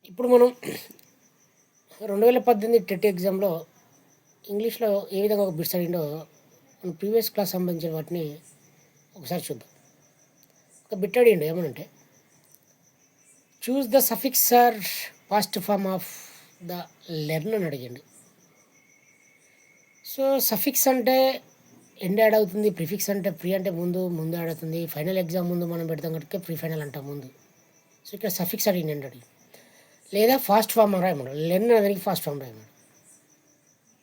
ఇప్పుడు మనం 2018 టెట్ ఎగ్జామ్‌లో ఇంగ్లీష్‌లో ఏ విధంగా ఒక బిట్స్ అడిగిండో మన ప్రీవియస్ క్లాస్ సంబంధించిన వాటిని ఒకసారి చూద్దాం. ఒక బిట్ అడిగిండు ఏమనంటే, choose the suffix or past form of the learn అని అడిగిండు. సో సఫిక్స్ అంటే ఎండ్ యాడ్ అవుతుంది, ప్రిఫిక్స్ అంటే ప్రీ అంటే ముందు యాడ్ అవుతుంది. ఫైనల్ ఎగ్జామ్ ముందు మనం పెడతాం కనుక ప్రీ ఫైనల్ అంటాం ముందు. సో ఇక్కడ సఫిక్స్ అడిగిండు. లేదా ఫాస్ట్ ఫామ్ రాయమన్నాడు, లెర్న్ అనేది ఫాస్ట్ ఫామ్ రాయమన్నాడు.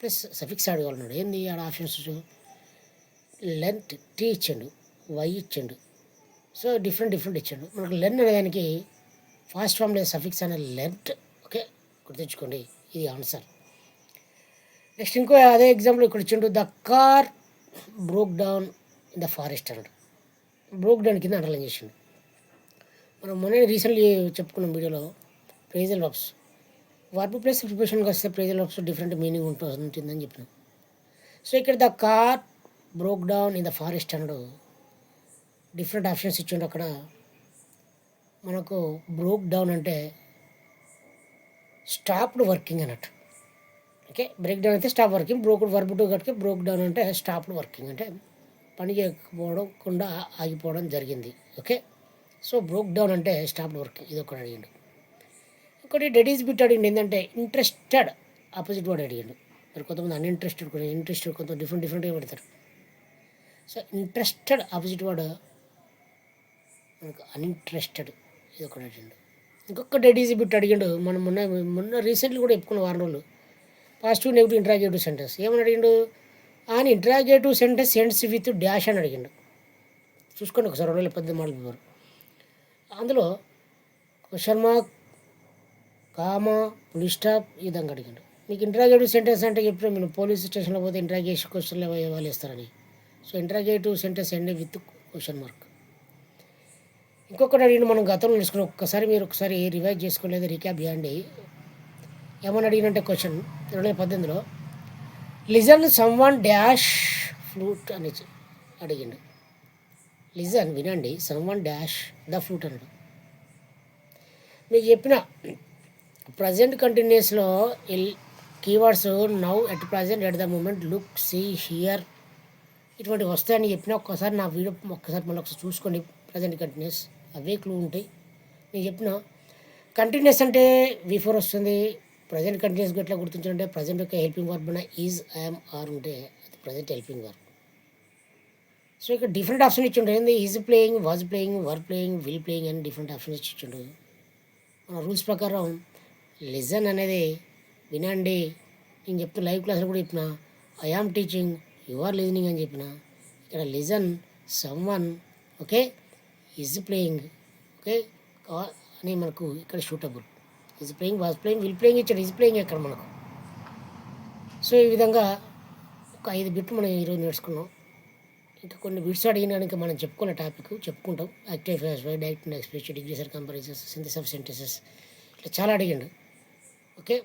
ప్లస్ సఫిక్స్ అడగలన్నాడు. ఏంది ఆడ ఆప్షన్స్ లెంత్ టీ ఇచ్చాడు, వై ఇచ్చాడు. సో డిఫరెంట్ ఇచ్చాడు. మనకు లెర్న్ అనేదానికి ఫాస్ట్ ఫామ్ లేదా సఫిక్స్ అనే లెంత్. ఓకే, గుర్తుంచుకోండి, ఇది ఆన్సర్. నెక్స్ట్ ఇంకో అదే ఎగ్జాంపుల్ ఇక్కడ ఇచ్చిండు, the car broke down in the forest అన్నాడు. బ్రోక్ డౌన్ కింద అండర్లైన్ చేసిండు. మనం మొన్న రీసెంట్లీ చెప్పుకున్నాం వీడియోలో ప్రేజల్ వర్బ్స్. వర్బ్ ప్లస్ ప్రిపోజిషన్కి వస్తే ప్రేజల్ వర్బ్స్ డిఫరెంట్ మీనింగ్ ఉంటుందని చెప్పినాం. సో ఇక్కడ the car broke down in the forest అన్నాడు. డిఫరెంట్ ఆప్షన్స్ ఇచ్చిండు. అక్కడ మనకు బ్రోక్ డౌన్ అంటే స్టాప్డ్ వర్కింగ్ అన్నట్టు. ఓకే, బ్రేక్ డౌన్ అయితే స్టాప్ వర్కింగ్, వర్బ్ టు కట్టుకే బ్రోక్ డౌన్ అంటే స్టాప్డ్ వర్కింగ్ అంటే పని చేయకపోవడం ఆగిపోవడం జరిగింది. ఓకే, సో బ్రోక్ డౌన్ అంటే స్టాప్డ్ వర్కింగ్. ఇది ఒకటి అడిగిండు. ఇంకోటి డెట్ ఈజ్ బిట్ అడిగిండు. ఏంటంటే ఇంట్రెస్టెడ్ ఆపోజిట్ వర్డ్ అడిగిండు. మరి కొంతమంది అన్ఇంట్రెస్టెడ్ కూడా, ఇంట్రెస్టెడ్ కొంత డిఫరెంట్గా పెడతారు. సో ఇంట్రెస్టెడ్ ఆపోజిట్ వర్డ్ మనకు అన్ఇంట్రెస్టెడ్. ఇది ఒకటి అడిగిండు. ఇంకొక డెట్ ఈజ్ బిట్ అడిగిండు. మనం మొన్న రీసెంట్లీ కూడా చెప్పుకున్న వారం రోజులు పాజిటివ్ నెగిటివ్ ఇంట్రాగేటివ్ సెంటెన్స్. ఏమని అడిగిండు? అని interrogative sentence ends with dash అని అడిగిండు. చూసుకోండి ఒకసారి 2018 మోడల్ పేపర్. అందులో question mark, comma, full stop ఈ విధంగా అడిగాడు. మీకు ఇంట్రాగేటివ్ సెంటెన్స్ అంటే చెప్పిన మీరు పోలీస్ స్టేషన్లో పోతే ఇంట్రాగేషన్ క్వశ్చన్లు వాళ్ళు ఇస్తారని. So interrogative sentence end with question mark. ఇంకొకటి అడిగిన మనం గతంలో నేర్చుకుని మీరు ఒకసారి రివైజ్ చేసుకోలేదు, రీక్యాప్ చేయండి. ఏమని అడిగినంటే క్వశ్చన్ 2018లో లిజన్ సమ్వన్ డాష్ ఫ్లూట్ అని అడిగిండు. లిజన్ వినండి, సమ్వన్ డాష్ ద ఫ్లూట్ అన్నాడు. మీకు చెప్పిన ప్రజెంట్ కంటిన్యూస్లో keywords now, at present, at the moment, look, see, here ఇటువంటి వస్తాయని చెప్పిన ఒక్కసారి నా వీడియో మళ్ళీ ఒకసారి చూసుకోండి. ప్రజెంట్ కంటిన్యూస్ అవే క్లూ ఉంటాయి. నేను చెప్పిన కంటిన్యూస్ అంటే బిఫోర్ వస్తుంది. ప్రజెంట్ కంటిన్యూస్గా ఎట్లా గుర్తించాలంటే ప్రజెంట్ యొక్క హెల్పింగ్ వర్బ్ అయినా ఈజ్, ఐఎమ్, ఆర్ ఉంటే అది ప్రజెంట్ హెల్పింగ్ వర్బ్. సో ఇక్కడ డిఫరెంట్ ఆప్షన్ ఇచ్చిండు. ఏంది is playing, was playing, were playing, will playing అని డిఫరెంట్ ఆప్షన్స్ ఇచ్చిండు. మన రూల్స్ ప్రకారం లిజన్ అనేది వినండి. నేను చెప్తున్న లైవ్ క్లాస్లో కూడా చెప్పిన I am teaching, you are listening అని చెప్పిన. ఇక్కడ listen someone, okay, is playing, okay అని మనకు ఇక్కడ suitable. Is playing, was playing, will playing ఇచ్చాడు. ఈజ్ ప్లేయింగ్ ఎక్కడ మనకు. సో ఈ విధంగా ఒక 5 బిట్లు మనం ఈరోజు నేర్చుకున్నాం. ఇంకా కొన్ని బిట్స్ అడిగినాక మనం చెప్పుకునే టాపిక్ చెప్పుకుంటాం. Active face why, direct expression, degrees or comparisons, synthesis of sentences, ఇట్లా చాలా అడిగిండు. ఓకే.